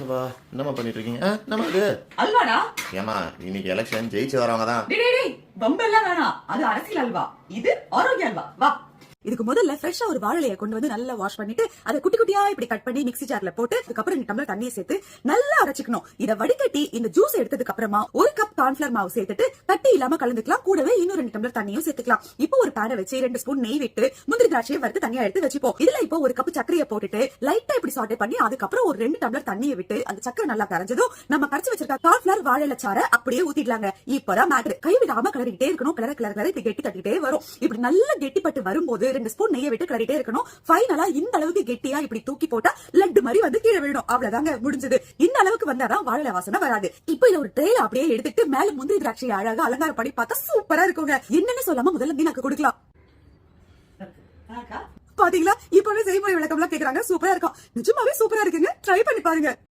வா என்னம்மா பண்ணிட்டு இருக்கீங்க நம்ம அது அல்வாடா. ஏமா இன்னைக்கு எலெக்ஷன் ஜெயிச்சு வரவங்க தான். டேய் பம்பெல்லாம் வேணாம், அது அரசியல் அல்வா, இது ஆரோக்கிய அல்வா. வா. இதுக்கு முதல்ல ஃப்ரெஷ்ஷா ஒரு வாழையை கொண்டு வந்து நல்லா வாஷ் பண்ணிட்டு அதை குட்டி குட்டியா இப்படி கட் பண்ணி மிக்ஸி ஜார்ல போட்டு அதுக்கப்புறம் 2 டம்ளர் தண்ணியை சேர்த்து நல்லா அரைச்சிக்கணும். இதை வடிகட்டி இந்த ஜூஸ் எடுத்ததுக்கு அப்புறமா 1 கப் கார்ன்ஃபிளவர் மாவு சேர்த்துட்டு கட்டி இல்லாம கலந்துக்கலாம். கூடவே இன்னும் 2 டம்ளர் தண்ணியும் சேர்த்துக்கலாம். இப்போ ஒரு பேனை வச்சு 2 ஸ்பூன் நெய் விட்டு முந்திரி திராட்சையை வறுத்து தனியா எடுத்து வச்சுப்போம். இதுல இப்போ 1 கப் சர்க்கரையை போட்டுட்டு லைட்டா இப்படி சாட்டே பண்ணி அதுக்கப்புறம் ஒரு 2 டம்ளர் தண்ணியை விட்டு அந்த சர்க்கரை நல்லா கரைஞ்சதும் நம்ம கரைச்சு வச்சிருக்க கார்ன்ஃபிளவர் வாழைல சாறை அப்படியே ஊத்திடலாங்க. இப்பதான் மேட்ரு. கைவிடாம கிளறிக்கிட்டே இருக்கணும். கிளற இப்படி கெட்டி தட்டிட்டே வரும். இப்படி நல்லா கெட்டிப்பட்டு வரும்போது 2 ஸ்பூன் நெய்யை விட்டு கிளறிட்டே இருக்கணும். ஃபைனலா இந்த அளவுக்கு கெட்டியா இப்படி தூக்கி போட்டா லட்டு மாதிரி வந்து கீழே விழும். அவ்வளவுதாங்க, முடிஞ்சது. இந்த அளவுக்கு வந்தாதான் வாழை வாசனை வராது. இப்போ இத ஒரு ட்ரேல அப்படியே எடுத்துட்டு மேல முந்திரி திராட்சையை அழகா அலங்காரம் பண்ணி பார்த்தா சூப்பரா இருக்குங்க. என்னன்னு சொல்லாம முதல்ல மீனாக்கு கொடுக்கலாம். பாத்தீங்களா, இப்பவே செய்முறை விளக்கம் எல்லாம் கேக்குறாங்க. சூப்பரா இருக்கும். நிஜமாவே சூப்பரா இருக்குங்க. ட்ரை பண்ணி பாருங்க.